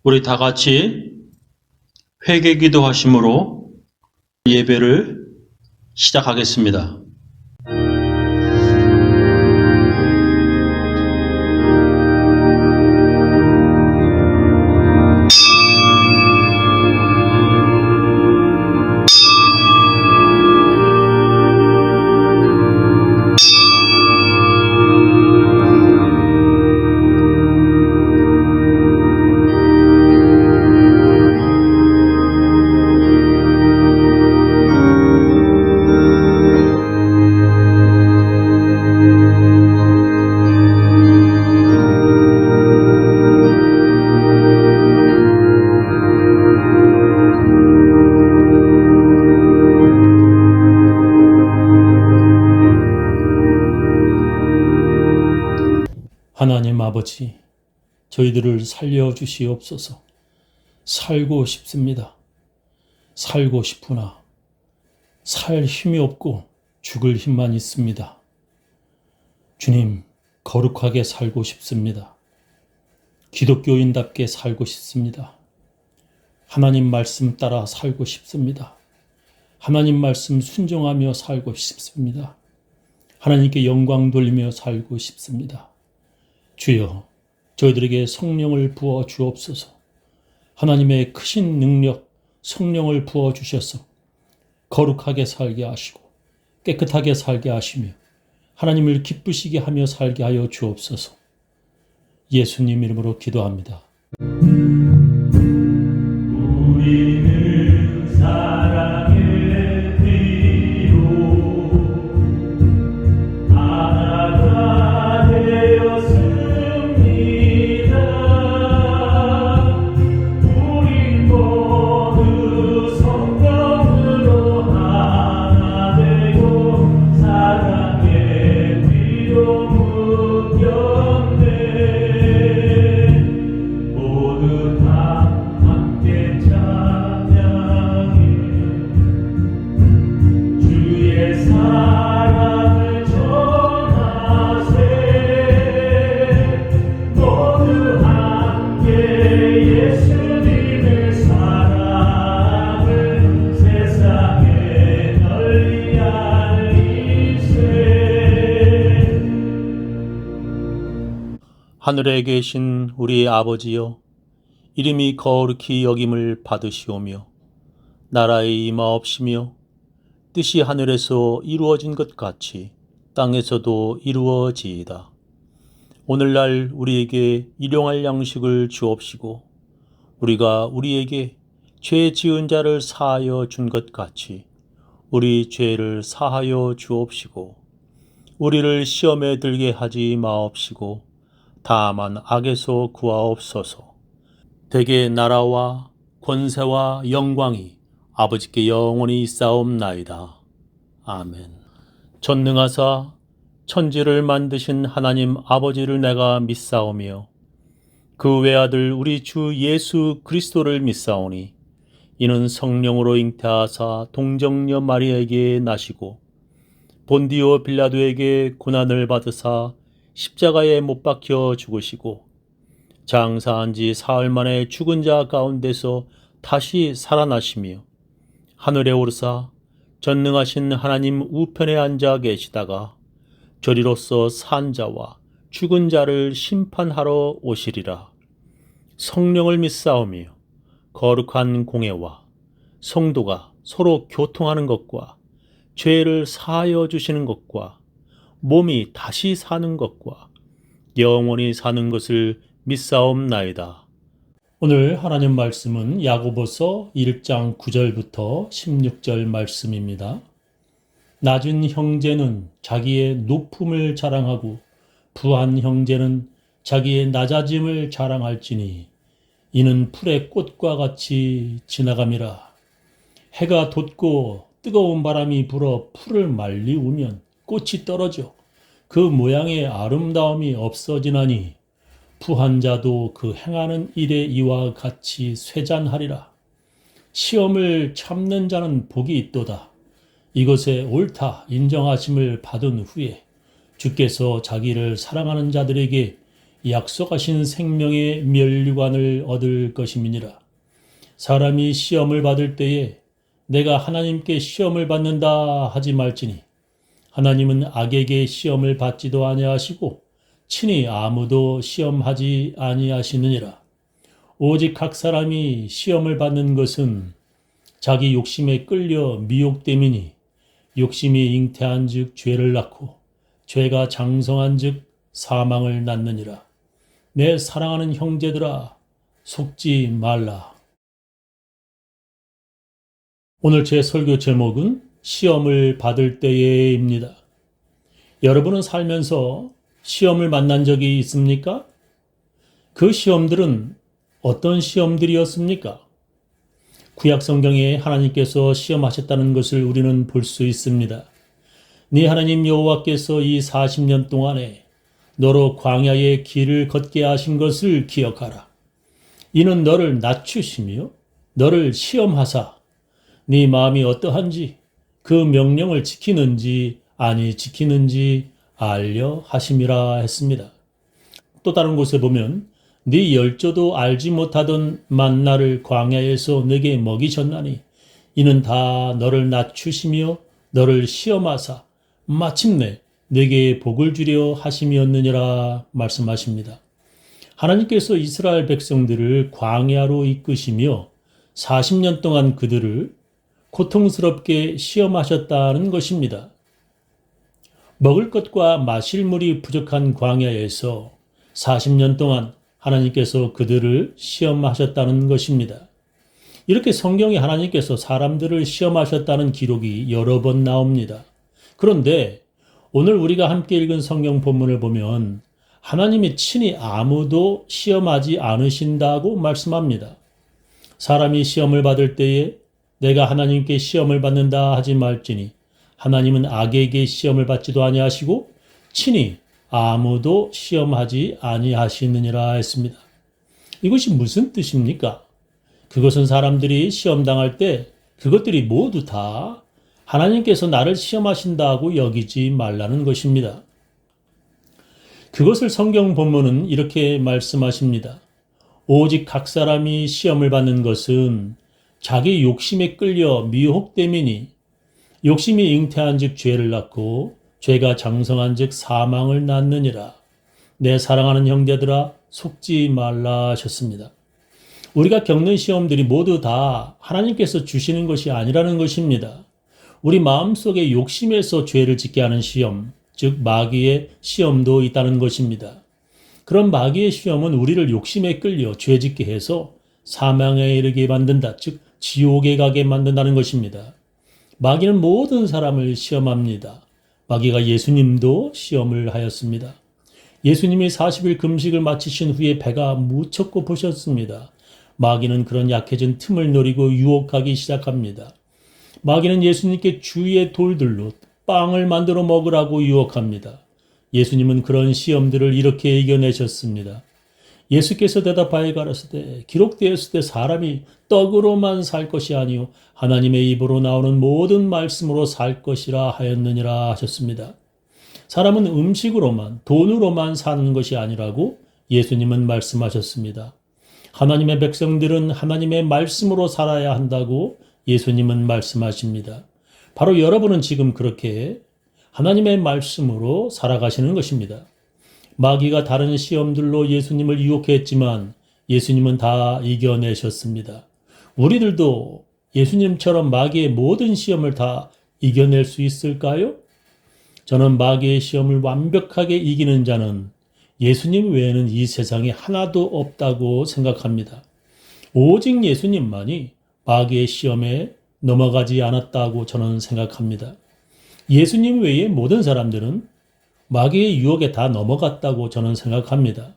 우리 다 같이 회개 기도하심으로 예배를 시작하겠습니다. 하나님 아버지, 저희들을 살려주시옵소서. 살고 싶습니다. 살고 싶으나 살 힘이 없고 죽을 힘만 있습니다. 주님, 거룩하게 살고 싶습니다. 기독교인답게 살고 싶습니다. 하나님 말씀 따라 살고 싶습니다. 하나님 말씀 순종하며 살고 싶습니다. 하나님께 영광 돌리며 살고 싶습니다. 주여, 저희들에게 성령을 부어 주옵소서. 하나님의 크신 능력, 성령을 부어 주셔서 거룩하게 살게 하시고 깨끗하게 살게 하시며 하나님을 기쁘시게 하며 살게 하여 주옵소서. 예수님 이름으로 기도합니다. 우리는 사랑의 피로 하나가 되었습니다. 우리 모두 성령으로 하나 되고 사랑의 피로 묶였네. 모두 다 함께 찬양해. 주의 사랑을 전하세. 모두 함께 예수님의 사랑을 세상에 널리 알리세. 하늘에 계신 우리 아버지여, 이름이 거룩히 여김을 받으시오며 나라의 임하옵시며 뜻이 하늘에서 이루어진 것 같이 땅에서도 이루어지이다. 오늘날 우리에게 일용할 양식을 주옵시고 우리가 우리에게 죄 지은 자를 사하여 준 것 같이 우리 죄를 사하여 주옵시고 우리를 시험에 들게 하지 마옵시고 다만 악에서 구하옵소서. 대개 나라와 권세와 영광이 아버지께 영원히 있사옵나이다. 아멘. 전능하사 천지를 만드신 하나님 아버지를 내가 믿사오며 그 외아들 우리 주 예수 그리스도를 믿사오니 이는 성령으로 잉태하사 동정녀 마리아에게 나시고 본디오 빌라도에게 고난을 받으사 십자가에 못 박혀 죽으시고 장사한 지 사흘 만에 죽은 자 가운데서 다시 살아나시며 하늘에 오르사 전능하신 하나님 우편에 앉아 계시다가 저리로서 산 자와 죽은 자를 심판하러 오시리라. 성령을 믿사오며 거룩한 공예와 성도가 서로 교통하는 것과 죄를 사하여 주시는 것과 몸이 다시 사는 것과 영원히 사는 것을 믿사옵나이다. 오늘 하나님 말씀은 야고보서 1장 9절부터 16절 말씀입니다. 낮은 형제는 자기의 높음을 자랑하고 부한 형제는 자기의 낮아짐을 자랑할지니 이는 풀의 꽃과 같이 지나감이라. 해가 돋고 뜨거운 바람이 불어 풀을 말리우면 꽃이 떨어져 그 모양의 아름다움이 없어지나니 부한 자도 그 행하는 일의 이와 같이 쇠잔하리라. 시험을 참는 자는 복이 있도다. 이것에 옳다 인정하심을 받은 후에 주께서 자기를 사랑하는 자들에게 약속하신 생명의 면류관을 얻을 것임이니라. 사람이 시험을 받을 때에 내가 하나님께 시험을 받는다 하지 말지니 하나님은 악에게 시험을 받지도 아니하시고 친히 아무도 시험하지 아니하시느니라. 오직 각 사람이 시험을 받는 것은 자기 욕심에 끌려 미혹됨이니 욕심이 잉태한 즉 죄를 낳고 죄가 장성한 즉 사망을 낳느니라. 내 사랑하는 형제들아 속지 말라. 오늘 제 설교 제목은 시험을 받을 때에입니다. 여러분은 살면서 시험을 만난 적이 있습니까? 그 시험들은 어떤 시험들이었습니까? 구약 성경에 하나님께서 시험하셨다는 것을 우리는 볼 수 있습니다. 네 하나님 여호와께서 이 40년 동안에 너로 광야의 길을 걷게 하신 것을 기억하라. 이는 너를 낮추시며 너를 시험하사 네 마음이 어떠한지 그 명령을 지키는지 아니 지키는지 알려 하심이라 했습니다. 또 다른 곳에 보면 네 열조도 알지 못하던 만나를 광야에서 내게 먹이셨나니 이는 다 너를 낮추시며 너를 시험하사 마침내 내게 복을 주려 하심이었느니라 말씀하십니다. 하나님께서 이스라엘 백성들을 광야로 이끄시며 40년 동안 그들을 고통스럽게 시험하셨다는 것입니다. 먹을 것과 마실 물이 부족한 광야에서 40년 동안 하나님께서 그들을 시험하셨다는 것입니다. 이렇게 성경에 하나님께서 사람들을 시험하셨다는 기록이 여러 번 나옵니다. 그런데 오늘 우리가 함께 읽은 성경 본문을 보면 하나님이 친히 아무도 시험하지 않으신다고 말씀합니다. 사람이 시험을 받을 때에 내가 하나님께 시험을 받는다 하지 말지니 하나님은 악에게 시험을 받지도 아니하시고 친히 아무도 시험하지 아니하시느니라 했습니다. 이것이 무슨 뜻입니까? 그것은 사람들이 시험당할 때 그것들이 모두 다 하나님께서 나를 시험하신다고 여기지 말라는 것입니다. 그것을 성경 본문은 이렇게 말씀하십니다. 오직 각 사람이 시험을 받는 것은 자기 욕심에 끌려 미혹됨이니 욕심이 잉태한 즉 죄를 낳고 죄가 장성한 즉 사망을 낳느니라. 내 사랑하는 형제들아 속지 말라 하셨습니다. 우리가 겪는 시험들이 모두 다 하나님께서 주시는 것이 아니라는 것입니다. 우리 마음속에 욕심에서 죄를 짓게 하는 시험, 즉 마귀의 시험도 있다는 것입니다. 그런 마귀의 시험은 우리를 욕심에 끌려 죄짓게 해서 사망에 이르게 만든다, 즉 지옥에 가게 만든다는 것입니다. 마귀는 모든 사람을 시험합니다. 마귀가 예수님도 시험을 하였습니다. 예수님이 40일 금식을 마치신 후에 배가 무척 고프셨습니다. 마귀는 그런 약해진 틈을 노리고 유혹하기 시작합니다. 마귀는 예수님께 주위의 돌들로 빵을 만들어 먹으라고 유혹합니다. 예수님은 그런 시험들을 이렇게 이겨내셨습니다. 예수께서 대답하여 가라사대 기록되었을 때 사람이 떡으로만 살 것이 아니요 하나님의 입으로 나오는 모든 말씀으로 살 것이라 하였느니라 하셨습니다. 사람은 음식으로만 돈으로만 사는 것이 아니라고 예수님은 말씀하셨습니다. 하나님의 백성들은 하나님의 말씀으로 살아야 한다고 예수님은 말씀하십니다. 바로 여러분은 지금 그렇게 하나님의 말씀으로 살아가시는 것입니다. 마귀가 다른 시험들로 예수님을 유혹했지만 예수님은 다 이겨내셨습니다. 우리들도 예수님처럼 마귀의 모든 시험을 다 이겨낼 수 있을까요? 저는 마귀의 시험을 완벽하게 이기는 자는 예수님 외에는 이 세상에 하나도 없다고 생각합니다. 오직 예수님만이 마귀의 시험에 넘어가지 않았다고 저는 생각합니다. 예수님 외의 모든 사람들은 마귀의 유혹에 다 넘어갔다고 저는 생각합니다.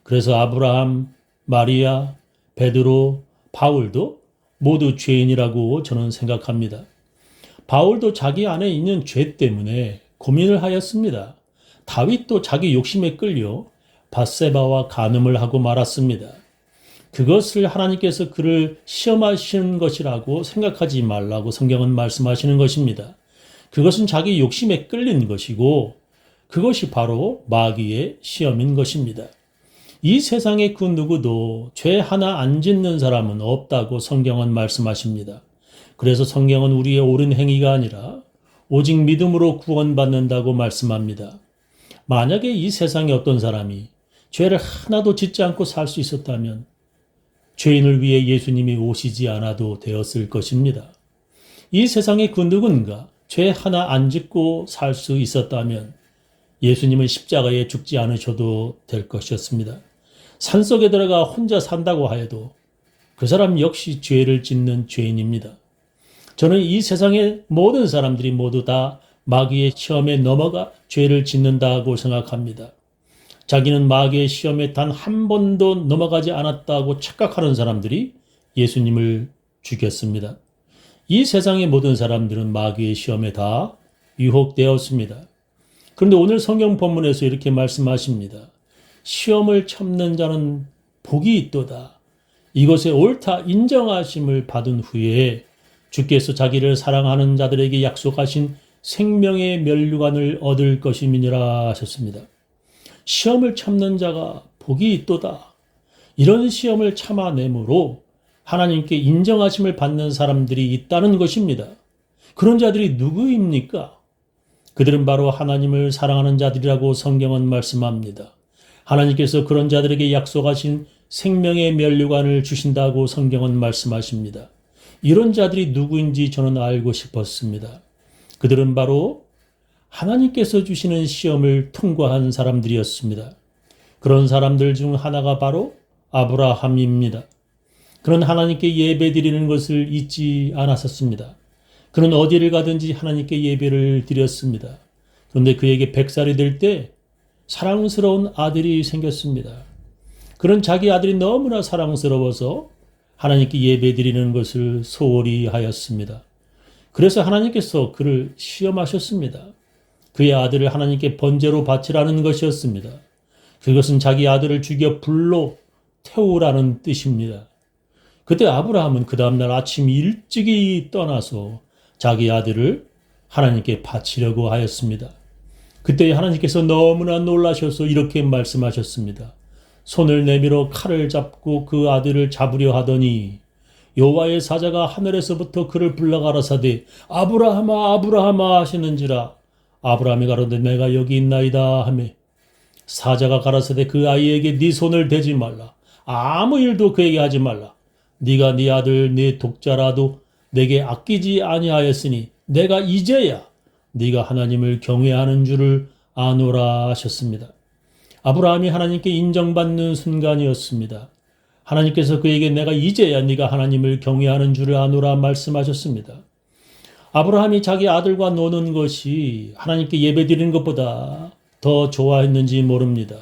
그래서 아브라함, 마리아, 베드로, 바울도 모두 죄인이라고 저는 생각합니다. 바울도 자기 안에 있는 죄 때문에 고민을 하였습니다. 다윗도 자기 욕심에 끌려 밧세바와 간음을 하고 말았습니다. 그것을 하나님께서 그를 시험하시는 것이라고 생각하지 말라고 성경은 말씀하시는 것입니다. 그것은 자기 욕심에 끌린 것이고 그것이 바로 마귀의 시험인 것입니다. 이 세상에 그 누구도 죄 하나 안 짓는 사람은 없다고 성경은 말씀하십니다. 그래서 성경은 우리의 옳은 행위가 아니라 오직 믿음으로 구원받는다고 말씀합니다. 만약에 이 세상에 어떤 사람이 죄를 하나도 짓지 않고 살 수 있었다면 죄인을 위해 예수님이 오시지 않아도 되었을 것입니다. 이 세상에 그 누군가 죄 하나 안 짓고 살 수 있었다면 예수님은 십자가에 죽지 않으셔도 될 것이었습니다. 산속에 들어가 혼자 산다고 하여도 그 사람 역시 죄를 짓는 죄인입니다. 저는 이 세상의 모든 사람들이 모두 다 마귀의 시험에 넘어가 죄를 짓는다고 생각합니다. 자기는 마귀의 시험에 단 한 번도 넘어가지 않았다고 착각하는 사람들이 예수님을 죽였습니다. 이 세상의 모든 사람들은 마귀의 시험에 다 유혹되었습니다. 그런데 오늘 성경 본문에서 이렇게 말씀하십니다. 시험을 참는 자는 복이 있도다. 이것에 옳다 인정하심을 받은 후에 주께서 자기를 사랑하는 자들에게 약속하신 생명의 면류관을 얻을 것임이니라 하셨습니다. 시험을 참는 자가 복이 있도다. 이런 시험을 참아내므로 하나님께 인정하심을 받는 사람들이 있다는 것입니다. 그런 자들이 누구입니까? 그들은 바로 하나님을 사랑하는 자들이라고 성경은 말씀합니다. 하나님께서 그런 자들에게 약속하신 생명의 면류관을 주신다고 성경은 말씀하십니다. 이런 자들이 누구인지 저는 알고 싶었습니다. 그들은 바로 하나님께서 주시는 시험을 통과한 사람들이었습니다. 그런 사람들 중 하나가 바로 아브라함입니다. 그는 하나님께 예배드리는 것을 잊지 않았었습니다. 그는 어디를 가든지 하나님께 예배를 드렸습니다. 그런데 그에게 100살이 될 때 사랑스러운 아들이 생겼습니다. 그는 자기 아들이 너무나 사랑스러워서 하나님께 예배드리는 것을 소홀히 하였습니다. 그래서 하나님께서 그를 시험하셨습니다. 그의 아들을 하나님께 번제로 바치라는 것이었습니다. 그것은 자기 아들을 죽여 불로 태우라는 뜻입니다. 그때 아브라함은 그 다음날 아침 일찍이 떠나서 자기 아들을 하나님께 바치려고 하였습니다. 그때 하나님께서 너무나 놀라셔서 이렇게 말씀하셨습니다. 손을 내밀어 칼을 잡고 그 아들을 잡으려 하더니 여호와의 사자가 하늘에서부터 그를 불러 가라사대 아브라함아 아브라함아 하시는지라. 아브라함이 가로되 내가 여기 있나이다 하매 사자가 가라사대 그 아이에게 네 손을 대지 말라. 아무 일도 그에게 하지 말라. 네가 네 아들 네 독자라도 내게 아끼지 아니하였으니 내가 이제야 네가 하나님을 경외하는 줄을 아노라 하셨습니다. 아브라함이 하나님께 인정받는 순간이었습니다. 하나님께서 그에게 내가 이제야 네가 하나님을 경외하는 줄을 아노라 말씀하셨습니다. 아브라함이 자기 아들과 노는 것이 하나님께 예배드리는 것보다 더 좋아했는지 모릅니다.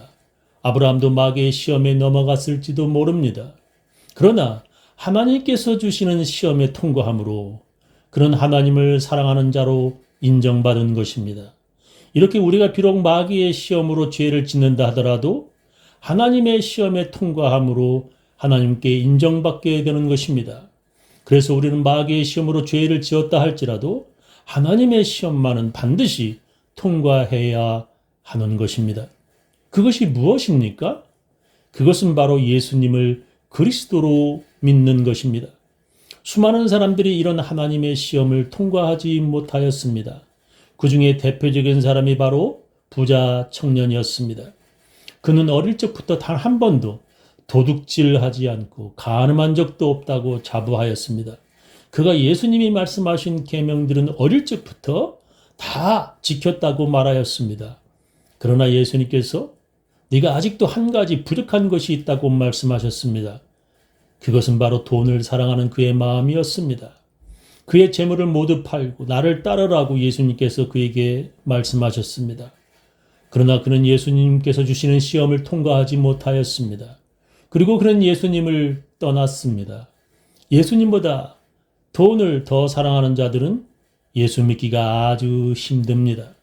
아브라함도 마귀의 시험에 넘어갔을지도 모릅니다. 그러나 하나님께서 주시는 시험에 통과함으로 그는 하나님을 사랑하는 자로 인정받은 것입니다. 이렇게 우리가 비록 마귀의 시험으로 죄를 짓는다 하더라도 하나님의 시험에 통과함으로 하나님께 인정받게 되는 것입니다. 그래서 우리는 마귀의 시험으로 죄를 지었다 할지라도 하나님의 시험만은 반드시 통과해야 하는 것입니다. 그것이 무엇입니까? 그것은 바로 예수님을 그리스도로 믿는 것입니다. 수많은 사람들이 이런 하나님의 시험을 통과하지 못하였습니다. 그 중에 대표적인 사람이 바로 부자 청년이었습니다. 그는 어릴 적부터 단 한 번도 도둑질하지 않고 간음한 적도 없다고 자부하였습니다. 그가 예수님이 말씀하신 계명들은 어릴 적부터 다 지켰다고 말하였습니다. 그러나 예수님께서 네가 아직도 한 가지 부족한 것이 있다고 말씀하셨습니다. 그것은 바로 돈을 사랑하는 그의 마음이었습니다. 그의 재물을 모두 팔고 나를 따르라고 예수님께서 그에게 말씀하셨습니다. 그러나 그는 예수님께서 주시는 시험을 통과하지 못하였습니다. 그리고 그는 예수님을 떠났습니다. 예수님보다 돈을 더 사랑하는 자들은 예수 믿기가 아주 힘듭니다.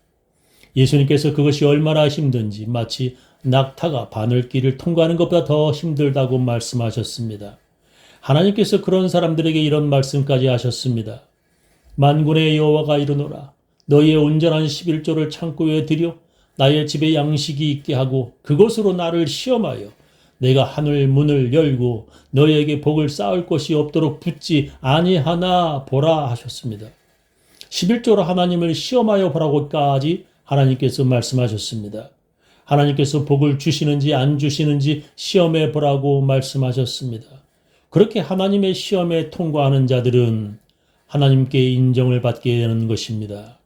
예수님께서 그것이 얼마나 힘든지 마치 낙타가 바늘길을 통과하는 것보다 더 힘들다고 말씀하셨습니다. 하나님께서 그런 사람들에게 이런 말씀까지 하셨습니다. 만군의 여호와가 이르노라. 너희의 온전한 11조를 창고에 들여 나의 집에 양식이 있게 하고 그것으로 나를 시험하여 내가 하늘 문을 열고 너희에게 복을 쌓을 것이 없도록 붙지 아니하나 보라 하셨습니다. 11조로 하나님을 시험하여 보라고까지 하나님께서 말씀하셨습니다. 하나님께서 복을 주시는지 안 주시는지 시험해 보라고 말씀하셨습니다. 그렇게 하나님의 시험에 통과하는 자들은 하나님께 인정을 받게 되는 것입니다.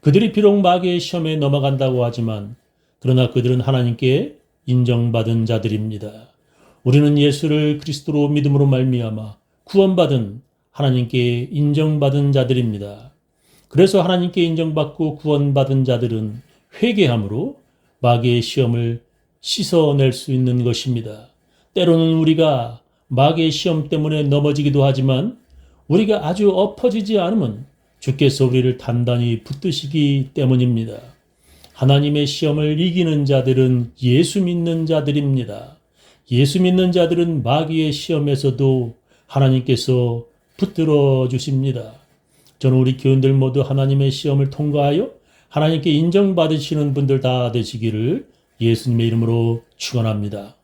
그들이 비록 마귀의 시험에 넘어간다고 하지만 그러나 그들은 하나님께 인정받은 자들입니다. 우리는 예수를 그리스도로 믿음으로 말미암아 구원받은 하나님께 인정받은 자들입니다. 그래서 하나님께 인정받고 구원받은 자들은 회개함으로 마귀의 시험을 씻어낼 수 있는 것입니다. 때로는 우리가 마귀의 시험 때문에 넘어지기도 하지만 우리가 아주 엎어지지 않으면 주께서 우리를 단단히 붙드시기 때문입니다. 하나님의 시험을 이기는 자들은 예수 믿는 자들입니다. 예수 믿는 자들은 마귀의 시험에서도 하나님께서 붙들어 주십니다. 저는 우리 교인들 모두 하나님의 시험을 통과하여 하나님께 인정받으시는 분들 다 되시기를 예수님의 이름으로 축원합니다.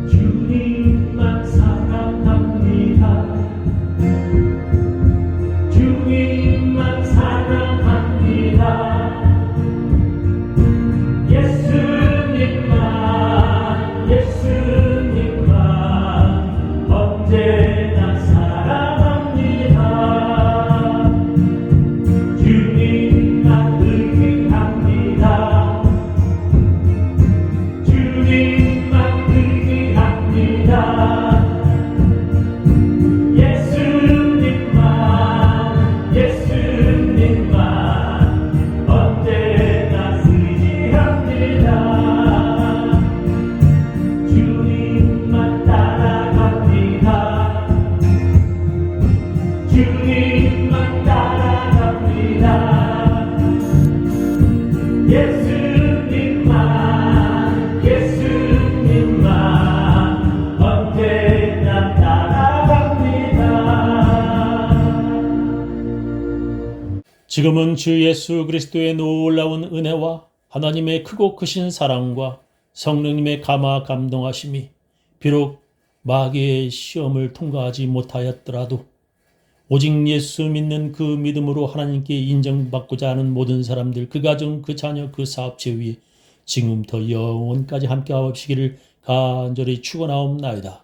주님만 사랑합니다. 주님만 사랑합니다. 예수님만 언제나 사랑합니다. 주님만 의지합니다. 주님만 의지합니다. 예수님만 언제나 의지합니다. 주님만 따라갑니다. 주님만 따라갑니다. 예수님만 언제나 따라갑니다. 지금은 주 예수 그리스도의 놀라운 은혜와 하나님의 크고 크신 사랑과 성령님의 감화 감동하심이 비록 마귀의 시험을 통과하지 못하였더라도 오직 예수 믿는 그 믿음으로 하나님께 인정받고자 하는 모든 사람들, 그 가정, 그 자녀, 그 사업체 위에 지금부터 영원까지 함께 하시기를 간절히 축원하옵나이다.